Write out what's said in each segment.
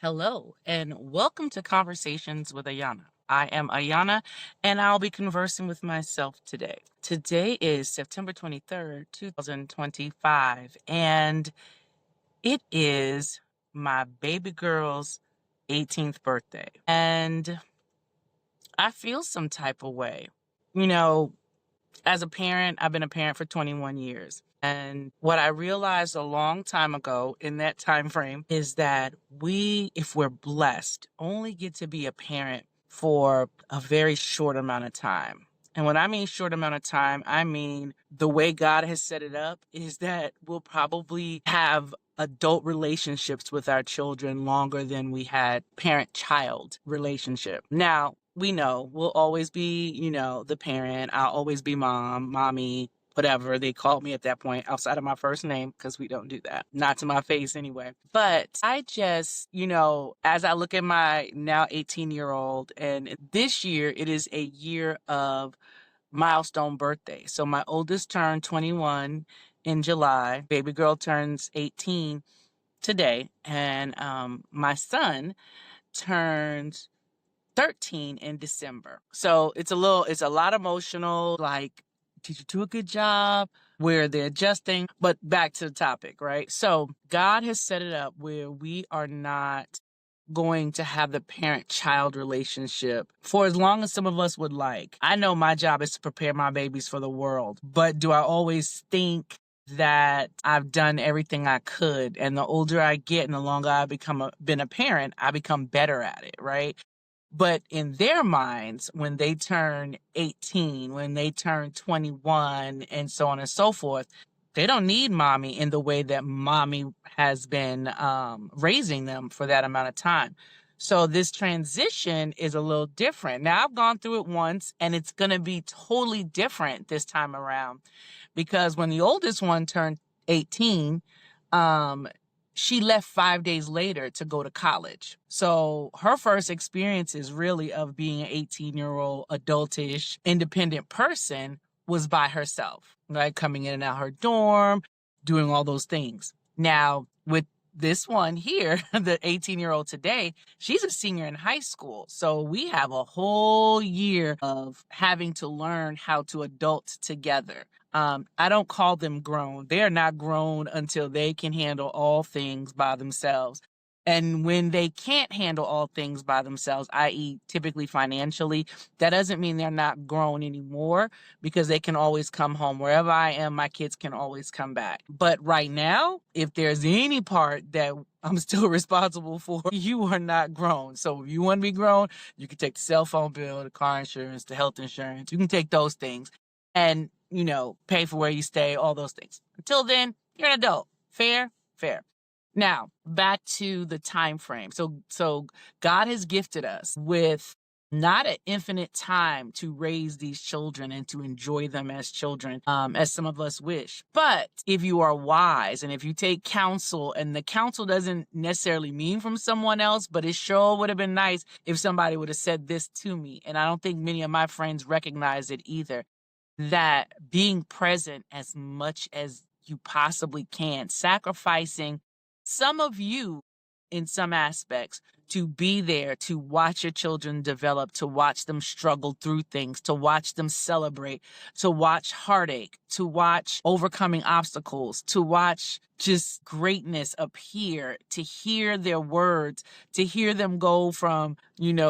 Hello, and welcome to Conversations with Ayana. I am Ayana, and I'll be conversing with myself today. Today is September 23rd, 2025, and it is my baby girl's 18th birthday. And I feel some type of way. You know, as a parent, I've been a parent for 21 years. And what I realized a long time ago in that time frame is that we, if we're blessed, only get to be a parent for a very short amount of time. And when I mean short amount of time, I mean the way God has set it up is that we'll probably have adult relationships with our children longer than we had parent-child relationship. Now, we know we'll always be, the parent. I'll always be mom, mommy, whatever they call me at that point outside of my first name, because we don't do that. Not to my face anyway. But I just, as I look at my now 18-year-old, and this year it is a year of milestone birthday. So my oldest turned 21 in July. Baby girl turns 18 today. And my son turns 13 in December. So it's a lot emotional, like, did you do a good job? Where they're adjusting. But back to the topic, right? So God has set it up where we are not going to have the parent-child relationship for as long as some of us would like. I know my job is to prepare my babies for the world, but do I always think that I've done everything I could? And the older I get and the longer I been a parent, I become better at it, right? But in their minds, when they turn 18, when they turn 21, and so on and so forth, they don't need mommy in the way that mommy has been raising them for that amount of time. So this transition is a little different. Now, I've gone through it once, and it's going to be totally different this time around, because when the oldest one turned 18, she left 5 days later to go to college. So her first experiences really of being an 18-year-old adultish independent person was by herself, right? Coming in and out her dorm, doing all those things. Now, with this one here, the 18-year-old today, she's a senior in high school. So we have a whole year of having to learn how to adult together. I don't call them grown. They are not grown until they can handle all things by themselves. And when they can't handle all things by themselves, i.e., typically financially, that doesn't mean they're not grown anymore, because they can always come home. Wherever I am, my kids can always come back. But right now, if there's any part that I'm still responsible for, you are not grown. So if you want to be grown, you can take the cell phone bill, the car insurance, the health insurance. You can take those things and, pay for where you stay, all those things. Until then, you're an adult. Fair? Fair. Now, back to the time frame. So God has gifted us with not an infinite time to raise these children and to enjoy them as children, as some of us wish. But if you are wise and if you take counsel, and the counsel doesn't necessarily mean from someone else, but it sure would have been nice if somebody would have said this to me. And I don't think many of my friends recognize it either, that being present as much as you possibly can, sacrificing some of you in some aspects to be there, to watch your children develop, to watch them struggle through things, to watch them celebrate, to watch heartache, to watch overcoming obstacles, to watch just greatness appear, to hear their words, to hear them go from,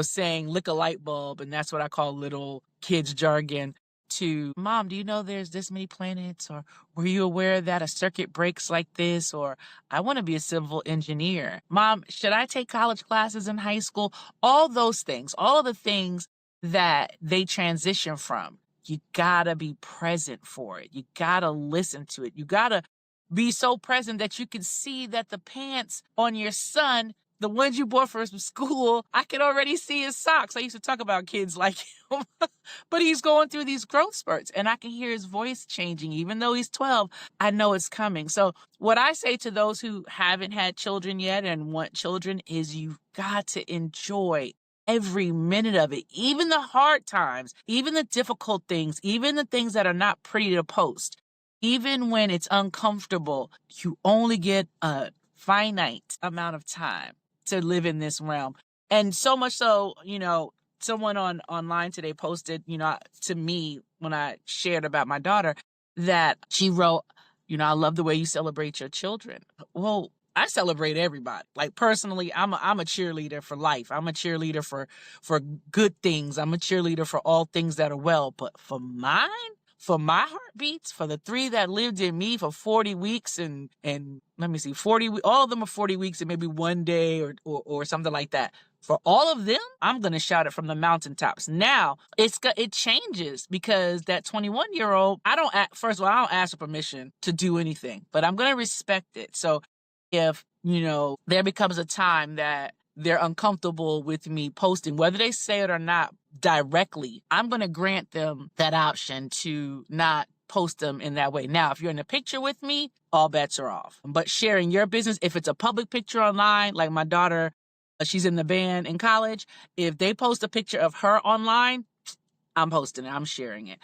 saying lick a light bulb, and that's what I call little kids jargon, to, Mom, do you know there's this many planets? Or were you aware that a circuit breaks like this? Or I want to be a civil engineer. Mom, should I take college classes in high school? All those things, all of the things that they transition from, you gotta be present for it. You gotta listen to it. You gotta be so present that you can see that the pants on your son, the ones you bought for school, I can already see his socks. I used to talk about kids like him, but he's going through these growth spurts, and I can hear his voice changing. Even though he's 12, I know it's coming. So what I say to those who haven't had children yet and want children is, you've got to enjoy every minute of it, even the hard times, even the difficult things, even the things that are not pretty to post. Even when it's uncomfortable, you only get a finite amount of time to live in this realm. And so much so, someone online today posted, to me when I shared about my daughter, that she wrote, I love the way you celebrate your children. Well, I celebrate everybody. Like personally, I'm a cheerleader for life. I'm a cheerleader for good things. I'm a cheerleader for all things that are well. But for mine, for my heartbeats, for the three that lived in me for 40 weeks and let me see, 40, all of them are 40 weeks and maybe one day or something like that. For all of them, I'm going to shout it from the mountaintops. Now, it changes because that 21-year-old, first of all, I don't ask for permission to do anything, but I'm going to respect it. So if, there becomes a time that they're uncomfortable with me posting, whether they say it or not directly, I'm going to grant them that option to not post them in that way. Now, if you're in a picture with me, all bets are off. But sharing your business, if it's a public picture online, like my daughter, she's in the band in college, if they post a picture of her online, I'm posting it, I'm sharing it.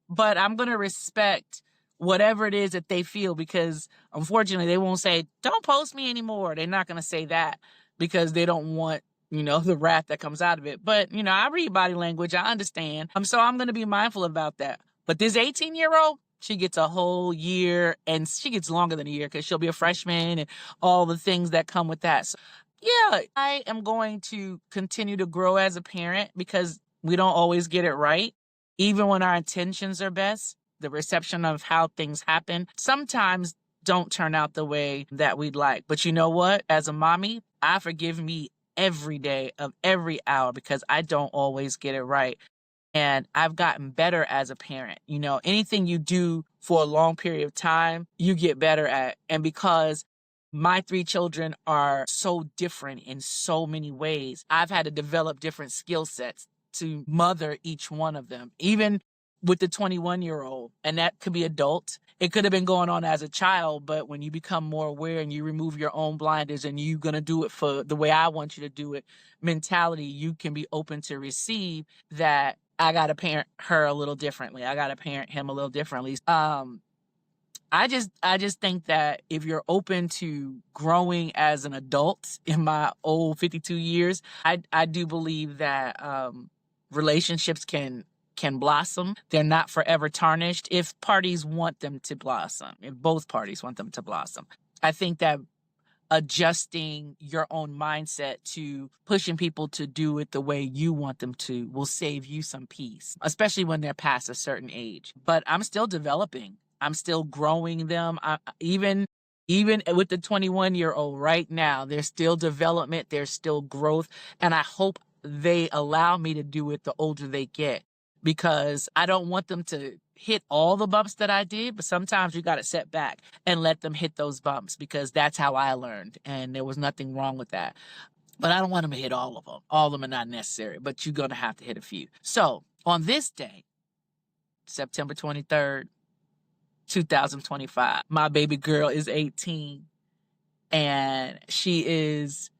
But I'm going to respect whatever it is that they feel, because unfortunately they won't say, don't post me anymore. They're not going to say that because they don't want, the wrath that comes out of it. But, I read body language. I understand. So I'm going to be mindful about that. But this 18-year-old, she gets a whole year, and she gets longer than a year because she'll be a freshman and all the things that come with that. So, yeah, I am going to continue to grow as a parent because we don't always get it right. Even when our intentions are best, the reception of how things happen sometimes don't turn out the way that we'd like. But you know what? As a mommy, I forgive me every day of every hour because I don't always get it right. And I've gotten better as a parent. Anything you do for a long period of time, you get better at. And because my three children are so different in so many ways, I've had to develop different skill sets to mother each one of them, even with the 21-year-old. And that could be adult. It could have been going on as a child, but when you become more aware and you remove your own blinders and you're going to do it for the way I want you to do it mentality, you can be open to receive that I got to parent her a little differently. I got to parent him a little differently. I just think that if you're open to growing as an adult in my old 52 years, I do believe that relationships can blossom. They're not forever tarnished if parties want them to blossom, if both parties want them to blossom. I think that adjusting your own mindset to pushing people to do it the way you want them to will save you some peace, especially when they're past a certain age. But I'm still developing. I'm still growing them. Even with the 21-year-old right now, there's still development. There's still growth. And I hope they allow me to do it the older they get, because I don't want them to hit all the bumps that I did, but sometimes you got to set back and let them hit those bumps, because that's how I learned. And there was nothing wrong with that. But I don't want them to hit all of them. All of them are not necessary, but you're going to have to hit a few. So on this day, September 23rd, 2025, my baby girl is 18 and she is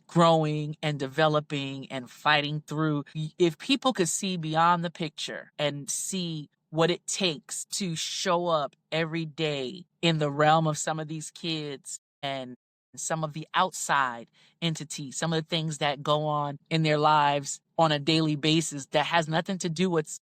growing and developing and fighting through. If people could see beyond the picture and see what it takes to show up every day in the realm of some of these kids and some of the outside entities, some of the things that go on in their lives on a daily basis that has nothing to do with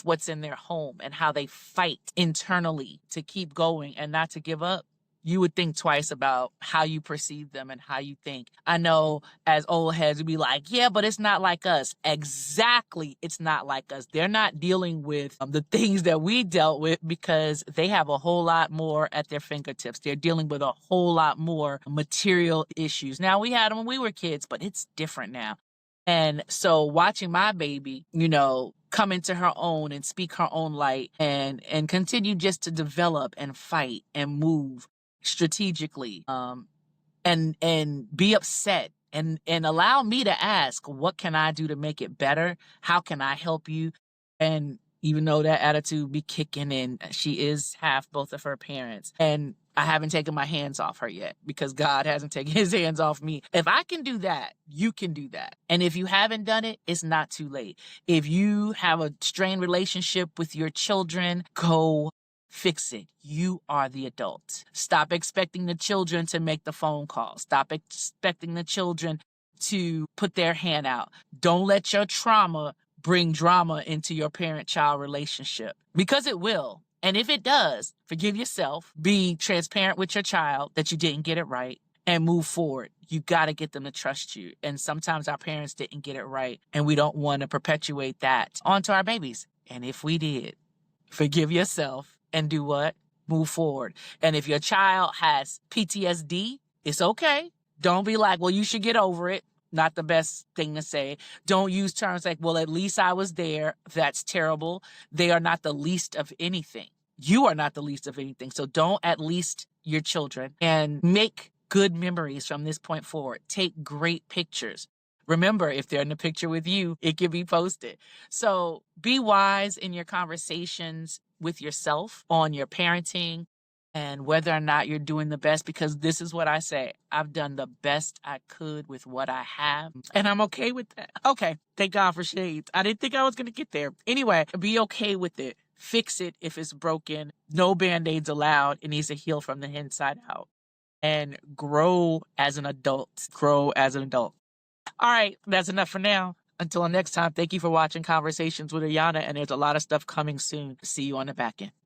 what's in their home and how they fight internally to keep going and not to give up, you would think twice about how you perceive them and how you think. I know as old heads would be like, yeah, but it's not like us. Exactly. It's not like us. They're not dealing with the things that we dealt with because they have a whole lot more at their fingertips. They're dealing with a whole lot more material issues. Now, we had them when we were kids, but it's different now. And so watching my baby, come into her own and speak her own light and continue just to develop and fight and move strategically, and be upset and allow me to ask, what can I do to make it better? How can I help you? And even though that attitude be kicking in, she is half both of her parents. And I haven't taken my hands off her yet because God hasn't taken his hands off me. If I can do that, you can do that. And if you haven't done it, it's not too late. If you have a strained relationship with your children, go Fix it. You are the adult. Stop expecting the children to make the phone call. Stop expecting the children to put their hand out. Don't let your trauma bring drama into your parent-child relationship, because it will. And if it does, forgive yourself, be transparent with your child that you didn't get it right, and move forward. You got to get them to trust you. And sometimes our parents didn't get it right, and we don't want to perpetuate that onto our babies. And if we did, forgive yourself and do what? Move forward. And if your child has PTSD, it's okay. Don't be like, well, you should get over it. Not the best thing to say. Don't use terms like, well, at least I was there. That's terrible. They are not the least of anything. You are not the least of anything. So don't at least your children, and make good memories from this point forward. Take great pictures. Remember, if they're in the picture with you, it can be posted. So be wise in your conversations with yourself on your parenting and whether or not you're doing the best, because this is what I say. I've done the best I could with what I have, and I'm okay with that. Okay, thank God for shades. I didn't think I was going to get there. Anyway, be okay with it. Fix it if it's broken. No Band-Aids allowed. It needs to heal from the inside out. And grow as an adult. Grow as an adult. All right, that's enough for now. Until next time, thank you for watching Conversations with Ayana, and there's a lot of stuff coming soon. See you on the back end.